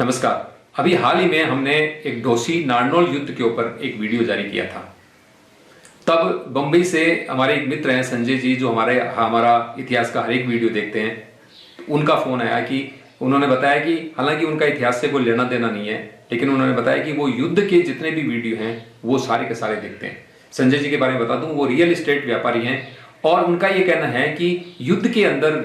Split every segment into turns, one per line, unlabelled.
नमस्कार। अभी हाल ही में हमने एक डोसी नारनौल युद्ध के ऊपर एक वीडियो जारी किया था। तब बम्बई से हमारे एक मित्र हैं संजय जी, जो हमारा इतिहास का हर एक वीडियो देखते हैं। उनका फोन आया कि उन्होंने बताया कि हालांकि उनका इतिहास से कोई लेना देना नहीं है, लेकिन उन्होंने बताया कि वो युद्ध के जितने भी वीडियो हैं वो सारे के सारे देखते हैं। संजय जी के बारे में बता दूं, वो रियल एस्टेट व्यापारी हैं और उनका ये कहना है कि युद्ध के अंदर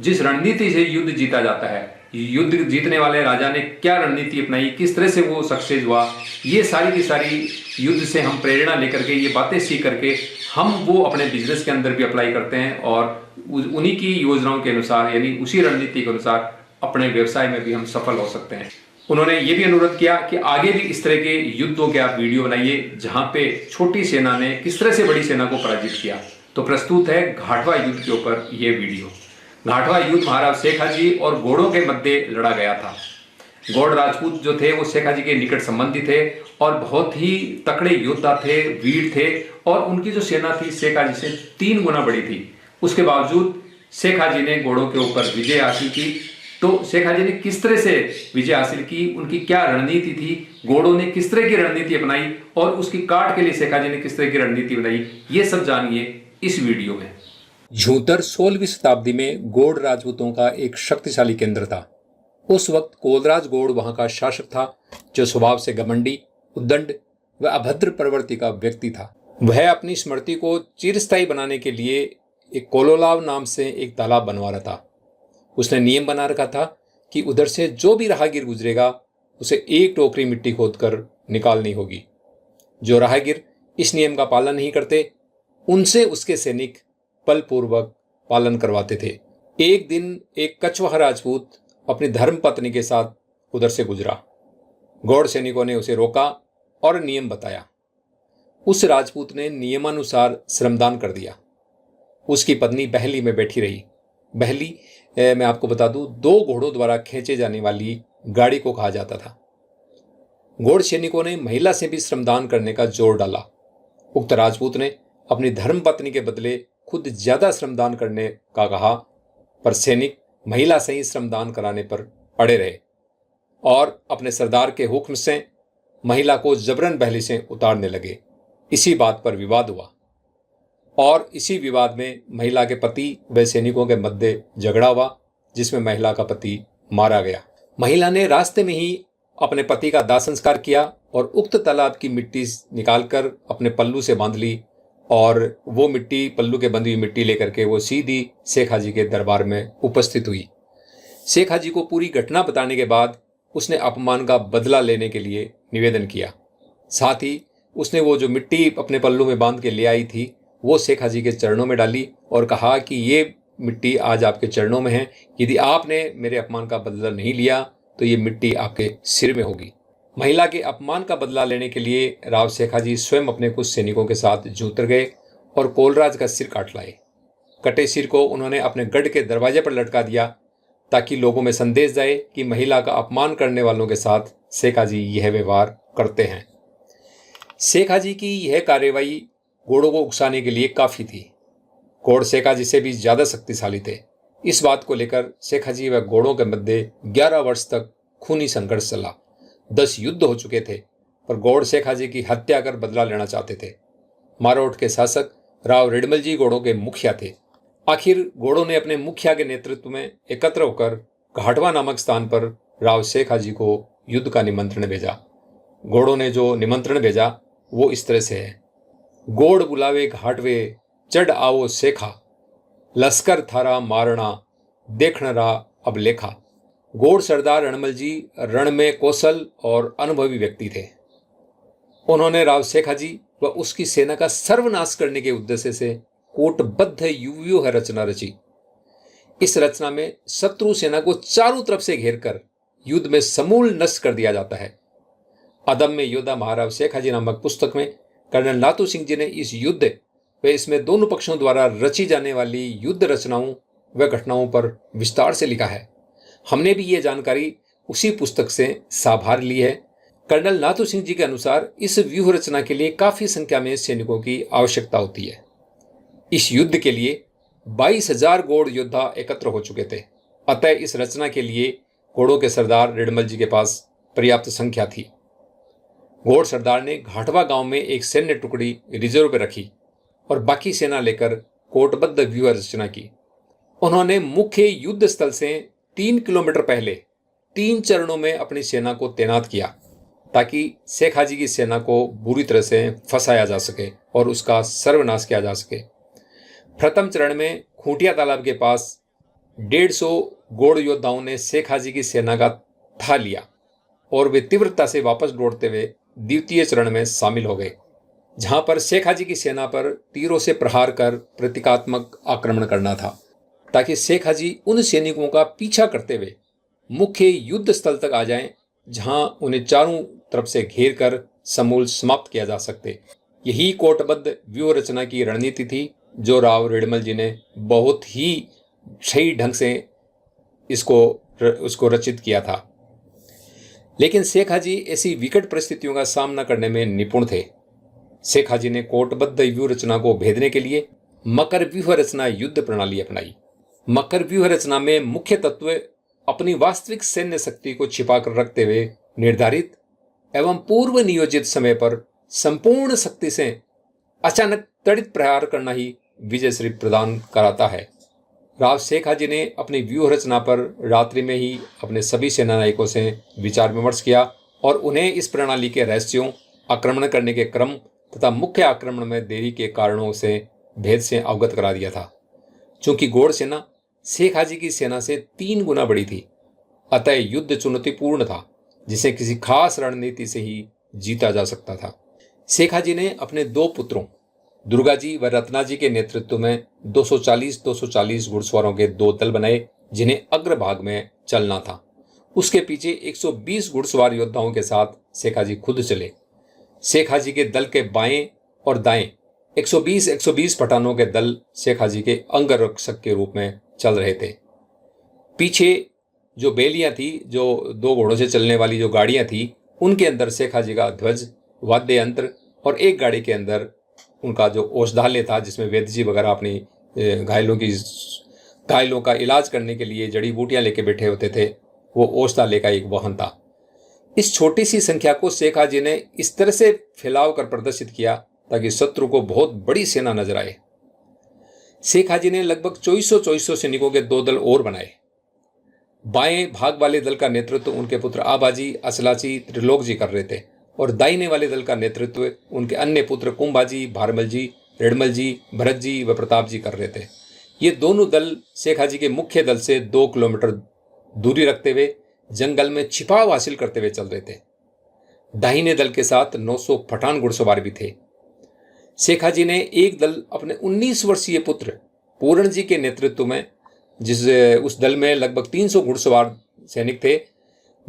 जिस रणनीति से युद्ध जीता जाता है, युद्ध जीतने वाले राजा ने क्या रणनीति अपनाई, किस तरह से वो सक्सेस हुआ, ये सारी की सारी युद्ध से हम प्रेरणा लेकर के, ये बातें सीख करके हम वो अपने बिजनेस के अंदर भी अप्लाई करते हैं और उन्हीं की योजनाओं के अनुसार, यानी उसी रणनीति के अनुसार अपने व्यवसाय में भी हम सफल हो सकते हैं। उन्होंने ये भी अनुरोध किया कि आगे भी इस तरह के युद्धों के आप वीडियो बनाइए जहां पे छोटी सेना ने किस तरह से बड़ी सेना को पराजित किया। तो प्रस्तुत है घाटवा युद्ध के ऊपर यह वीडियो। घाटवा युद्ध महाराज शेखा जी और घोड़ों के मध्य लड़ा गया था। गौड़ राजपूत जो थे वो शेखा जी के निकट संबंधी थे और बहुत ही तकड़े योद्धा थे, वीर थे, और उनकी जो सेना थी शेखा जी से 3 गुना बड़ी थी। उसके बावजूद शेखा जी ने घोड़ों के ऊपर विजय हासिल की। तो शेखा जी ने किस तरह से विजय हासिल की, उनकी क्या रणनीति थी, घोड़ों ने किस तरह की रणनीति अपनाई और उसकी काट के लिए शेखा जी ने किस तरह की रणनीति बनाई, ये सब जानिए इस वीडियो में।
झूंतर 16वीं शताब्दी में गौड़ राजपूतों का एक शक्तिशाली केंद्र था। उस वक्त कोलराज गौड़ वहां का शासक था, जो स्वभाव से घमंडी, उद्दंड व अभद्र प्रवृत्ति का व्यक्ति था। वह अपनी स्मृति को चिरस्थायी बनाने के लिए एक कोलोलाव नाम से एक तालाब बनवा रहा था। उसने नियम बना रखा था कि उधर से जो भी राहगीर गुजरेगा उसे 1 टोकरी मिट्टी खोदकर निकालनी होगी। जो राहगीर इस नियम का पालन नहीं करते उनसे उसके सैनिक बलपूर्वक पालन करवाते थे। एक दिन एक कछवाहा राजपूत अपनी धर्म पत्नी के साथ उधर से गुजरा। गौड़ सैनिकों ने उसे रोका और नियम बताया। उस राजपूत ने नियमानुसार श्रमदान कर दिया। उसकी पत्नी बहली में बैठी रही। बहली मैं आपको बता दूं, 2 घोड़ों द्वारा खींचे जाने वाली गाड़ी को कहा जाता था। गौड़ सैनिकों ने महिला से भी श्रमदान करने का जोर डाला। उक्त राजपूत ने अपनी धर्म पत्नी के बदले खुद ज्यादा श्रमदान करने का कहा, पर सैनिक महिला से ही श्रमदान कराने पर अड़े रहे और अपने सरदार के हुक्म से महिला को जबरन बहली से उतारने लगे। इसी बात पर विवाद हुआ और इसी विवाद में महिला के पति व सैनिकों के मध्य झगड़ा हुआ, जिसमें महिला का पति मारा गया। महिला ने रास्ते में ही अपने पति का दाह संस्कार किया और उक्त तालाब की मिट्टी निकालकर अपने पल्लू से बांध ली और वो मिट्टी, पल्लू के बंधी हुई मिट्टी लेकर के वो सीधी शेखा जी के दरबार में उपस्थित हुई। शेखा जी को पूरी घटना बताने के बाद उसने अपमान का बदला लेने के लिए निवेदन किया। साथ ही उसने वो जो मिट्टी अपने पल्लू में बांध के ले आई थी वो शेखा जी के चरणों में डाली और कहा कि ये मिट्टी आज आपके चरणों में है, यदि आपने मेरे अपमान का बदला नहीं लिया तो ये मिट्टी आपके सिर में होगी। महिला के अपमान का बदला लेने के लिए राव शेखा जी स्वयं अपने कुछ सैनिकों के साथ जूतर गए और कोलराज का सिर काट लाए। कटे सिर को उन्होंने अपने गढ़ के दरवाजे पर लटका दिया ताकि लोगों में संदेश जाए कि महिला का अपमान करने वालों के साथ शेखा जी यह व्यवहार करते हैं। शेखा जी की यह कार्रवाई घोड़ों को उकसाने के लिए काफी थी। घोड़ शेखा जी से भी ज्यादा शक्तिशाली थे। इस बात को लेकर शेखा जी व घोड़ों के मध्य 11 वर्ष तक खूनी संघर्ष चला। 10 युद्ध हो चुके थे, पर गौड़ शेखा जी की हत्या कर बदला लेना चाहते थे। मारोट के शासक राव रिडमल जी घोड़ों के मुखिया थे। आखिर घोड़ों ने अपने मुखिया के नेतृत्व में एकत्र होकर घाटवा नामक स्थान पर राव शेखा जी को युद्ध का निमंत्रण भेजा। घोड़ों ने जो निमंत्रण भेजा वो इस तरह से है। गोड़ बुलावे घाटवे, चढ़ आओ शेखा, लश्कर थारा मारना, देखण रा अब लेखा। गौड़ सरदार रणमल जी रण में कौशल और अनुभवी व्यक्ति थे। उन्होंने राव शेखा जी व उसकी सेना का सर्वनाश करने के उद्देश्य से कूटबद्ध व्यूह रचना रची। इस रचना में शत्रु सेना को चारों तरफ से घेरकर युद्ध में समूल नष्ट कर दिया जाता है। अदम्य योद्धा महाराव शेखा जी नामक पुस्तक में कर्नल नाथू सिंह जी ने इस युद्ध व इसमें दोनों पक्षों द्वारा रची जाने वाली युद्ध रचनाओं व घटनाओं पर विस्तार से लिखा है। हमने भी ये जानकारी उसी पुस्तक से साभार ली है। कर्नल नाथू सिंह जी के अनुसार इस व्यूह रचना के लिए काफी संख्या में सैनिकों की आवश्यकता होती है। इस युद्ध के लिए 22,000 गौड़ योद्धा एकत्र हो चुके थे। अतः इस रचना के लिए घोड़ों के सरदार रेडमल जी के पास पर्याप्त संख्या थी। घोड़ सरदार ने घाटवा गांव में एक सैन्य टुकड़ी रिजर्व पर रखी और बाकी सेना लेकर कोटबद्ध व्यूह रचना की। उन्होंने मुख्य युद्ध स्थल से 3 किलोमीटर पहले 3 चरणों में अपनी सेना को तैनात किया ताकि शेख हाजी की सेना को बुरी तरह से फंसाया जा सके और उसका सर्वनाश किया जा सके। प्रथम चरण में खूंटिया तालाब के पास 150 घोड़ योद्धाओं ने शेख हाजी की सेना का था लिया और वे तीव्रता से वापस दौड़ते हुए द्वितीय चरण में शामिल हो गए, जहां पर शेख हाजी की सेना पर तीरों से प्रहार कर प्रतीकात्मक आक्रमण करना था ताकि शेख हाजी उन सैनिकों का पीछा करते हुए मुख्य युद्ध स्थल तक आ जाएं, जहां उन्हें चारों तरफ से घेर कर समूल समाप्त किया जा सकते। यही कोटबद्ध व्यूह रचना की रणनीति थी जो राव रेडमल जी ने बहुत ही सही ढंग से उसको रचित किया था। लेकिन शेख हाजी ऐसी विकट परिस्थितियों का सामना करने में निपुण थे। शेख हाजी ने कोटबद्ध व्यूह रचना को भेदने के लिए मकर व्यूह रचना युद्ध प्रणाली अपनाई। मकर व्यूह रचना में मुख्य तत्व अपनी वास्तविक सैन्य शक्ति को छिपाकर रखते हुए निर्धारित एवं पूर्व नियोजित समय पर संपूर्ण शक्ति से अचानक त्वरित प्रहार करना ही विजय श्री प्रदान कराता है। राव शेख हाजी ने अपनी व्यूह रचना पर रात्रि में ही अपने सभी सेना नायकों से विचार विमर्श किया और उन्हें इस प्रणाली के रहस्यों, आक्रमण करने के क्रम तथा मुख्य आक्रमण में देरी के कारणों से भेद से अवगत करा दिया था। चूंकि घोड़ सेना शेख हाजी की सेना से 3 गुना बड़ी थी, अतः युद्ध चुनौतीपूर्ण था जिसे किसी खास रणनीति से ही जीता जा सकता था। शेख हाजी ने अपने 2 पुत्रों दुर्गा जी व रत्ना जी के नेतृत्व में 240 घुड़सवारों के 2 दल बनाए, जिन्हें अग्रभाग में चलना था। उसके पीछे 120 घुड़सवार योद्धाओं के साथ शेख हाजी खुद चले। शेख हाजी के दल के बाएं और दाएं 120 पठानों के दल शेख हाजी के अंगरक्षक के रूप में चल रहे थे। पीछे जो बेलियां थी, जो 2 घोड़ों से चलने वाली जो गाड़ियां थी, उनके अंदर शेख हाजी का ध्वज, वाद्य यंत्र और एक गाड़ी के अंदर उनका जो औषधालय था, जिसमें वैद्य जी वगैरह अपनी घायलों का इलाज करने के लिए जड़ी बूटियां लेके बैठे होते थे, वो औषधालय का एक वाहन था। इस छोटी सी संख्या को शेख हाजी ने इस तरह से फैलाव कर प्रदर्शित किया ताकि शत्रु को बहुत बड़ी सेना नजर आए। शेख हाजी ने लगभग 2400 सैनिकों के 2 दल और बनाए। बाएं भाग वाले दल का नेतृत्व उनके पुत्र आबाजी, असलाची, त्रिलोक जी कर रहे थे और दाहिने वाले दल का नेतृत्व उनके अन्य पुत्र कुंभाजी, भारमल जी, रेडमल जी, भरत जी व प्रताप जी कर रहे थे। ये दोनों दल शेख हाजी के मुख्य दल से 2 किलोमीटर दूरी रखते हुए जंगल में छिपाव हासिल करते हुए चल रहे थे। दाहिने दल के साथ 900 पठान घुड़सवार भी थे। शेख हाजी ने एक दल अपने 19 वर्षीय पुत्र पूरण जी के नेतृत्व में, उस दल में लगभग 300 घुड़सवार सैनिक थे,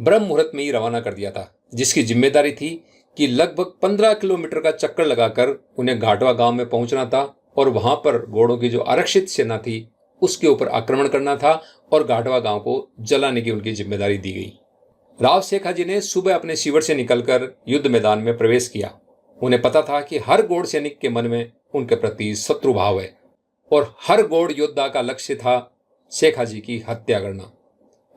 ब्रह्म मुहूर्त में ही रवाना कर दिया था, जिसकी जिम्मेदारी थी कि लगभग 15 किलोमीटर का चक्कर लगाकर उन्हें घाटवा गांव में पहुंचना था और वहां पर घोड़ों की जो आरक्षित सेना थी उसके ऊपर आक्रमण करना था और घाटवा गांव को जलाने की उनकी जिम्मेदारी दी गई। राव शेख हाजी ने सुबह अपने शिविर से निकलकर युद्ध मैदान में प्रवेश किया। उन्हें पता था कि हर घोड़ सैनिक के मन में उनके प्रति शत्रु भाव है और हर घोड़ योद्धा का लक्ष्य था शेख हाजी की हत्या करना।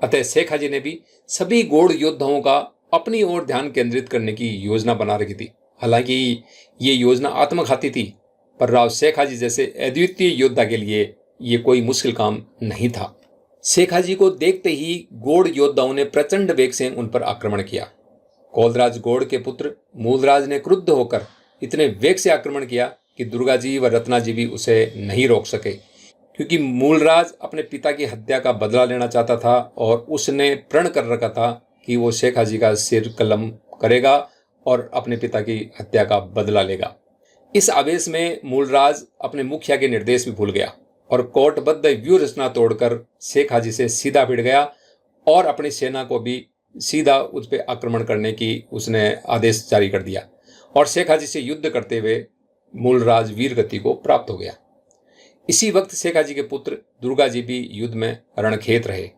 अतः शेख हाजी ने भी सभी घोड़ योद्धाओं का अपनी ओर ध्यान केंद्रित करने की योजना बना रखी थी। हालांकि ये योजना आत्मघाती थी, पर राव शेख हाजी जैसे अद्वितीय योद्धा के लिए ये कोई मुश्किल काम नहीं था। शेख हाजी को देखते ही घोड़ योद्धाओं ने प्रचंड वेग से उन पर आक्रमण किया। कोलराज गौड़ के पुत्र मूलराज ने क्रुद्ध होकर इतने वेग से आक्रमण किया कि दुर्गा जी व रत्ना जी भी उसे नहीं रोक सके, क्योंकि मूलराज अपने पिता की हत्या का बदला लेना चाहता था और उसने प्रण कर रखा था कि वो शेख हाजी का सिर कलम करेगा और अपने पिता की हत्या का बदला लेगा। इस आवेश में मूलराज अपने मुखिया के निर्देश भी भूल गया और कोटबद्ध व्यूह रचना तोड़कर शेख हाजी से सीधा भिड़ गया और अपनी सेना को भी सीधा उस पर आक्रमण करने की उसने आदेश जारी कर दिया और शेख हाजी से युद्ध करते हुए मूलराज वीर गति को प्राप्त हो गया। इसी वक्त शेख हाजी के पुत्र दुर्गा जी भी युद्ध में रणखेत रहे।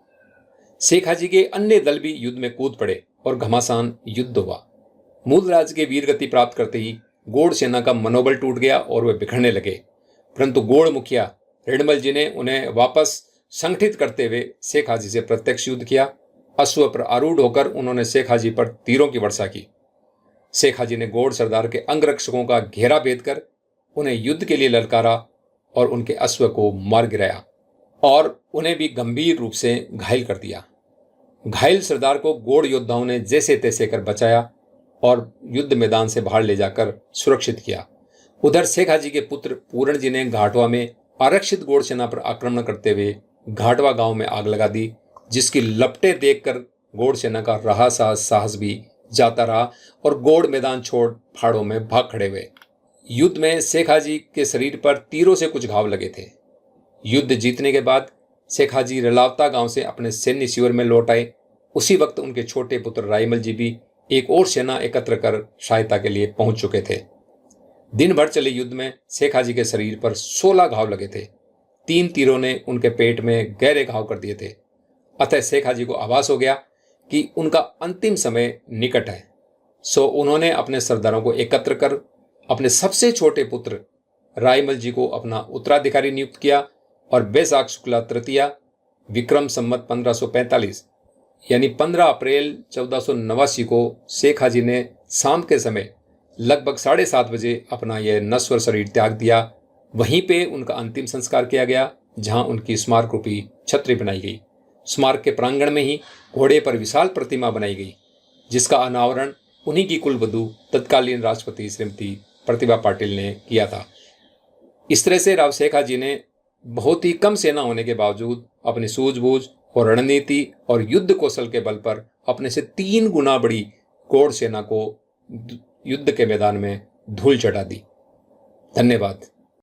शेख हाजी के अन्य दल भी युद्ध में कूद पड़े और घमासान युद्ध हुआ। मूलराज के वीर गति प्राप्त करते ही गौड़ सेना का मनोबल टूट गया और वे बिखरने लगे, परंतु गौड़ मुखिया रेडमल जी ने उन्हें वापस संगठित करते हुए शेख हाजी से प्रत्यक्ष युद्ध किया। अश्व पर आरूढ़ होकर उन्होंने शेख हाजी पर तीरों की वर्षा की। शेख हाजी ने गौड़ सरदार के अंगरक्षकों का घेरा भेद कर उन्हें युद्ध के लिए ललकारा और उनके अश्व को मार गिराया और उन्हें भी गंभीर रूप से घायल कर दिया। घायल सरदार को गौड़ योद्धाओं ने जैसे तैसे कर बचाया और युद्ध मैदान से बाहर ले जाकर सुरक्षित किया। उधर शेख हाजी के पुत्र पूरण जी ने घाटवा में आरक्षित गौड़ सेना पर आक्रमण करते हुए घाटवा गांव में आग लगा दी, जिसकी लपटें देखकर गौड़ सेना का रहा साहस भी जाता रहा और गौड़ मैदान छोड़ पहाड़ों में भाग खड़े हुए। युद्ध में शेख हाजी के शरीर पर तीरों से कुछ घाव लगे थे। युद्ध जीतने के बाद शेख हाजी रलावता गांव से अपने सैन्य शिविर में लौट आए। उसी वक्त उनके छोटे पुत्र रायमल जी भी एक और सेना एकत्र कर सहायता के लिए पहुंच चुके थे। दिन भर चले युद्ध में शेख हाजी के शरीर पर 16 घाव लगे थे। 3 तीरों ने उनके पेट में गहरे घाव कर दिए थे। अतः शेख हाजी को आभास हो गया कि उनका अंतिम समय निकट है। सो उन्होंने अपने सरदारों को एकत्र कर अपने सबसे छोटे पुत्र रायमल जी को अपना उत्तराधिकारी नियुक्त किया और बैसाख शुक्ला तृतीया विक्रम संवत 1545 यानी 15 अप्रैल 1489 को शेख हाजी ने शाम के समय लगभग 7:30 बजे अपना यह नश्वर शरीर त्याग दिया। वहीं पे उनका अंतिम संस्कार किया गया, जहां उनकी स्मारक रूपी छतरी बनाई गई। स्मारक के प्रांगण में ही घोड़े पर विशाल प्रतिमा बनाई गई, जिसका अनावरण उन्हीं की कुलवधू तत्कालीन राष्ट्रपति श्रीमती प्रतिभा पाटिल ने किया था। इस तरह से राव शेख हाजी ने बहुत ही कम सेना होने के बावजूद अपनी सूझबूझ और रणनीति और युद्ध कौशल के बल पर अपने से 3 गुना बड़ी गौड़ सेना को युद्ध के मैदान में धूल चटा दी। धन्यवाद।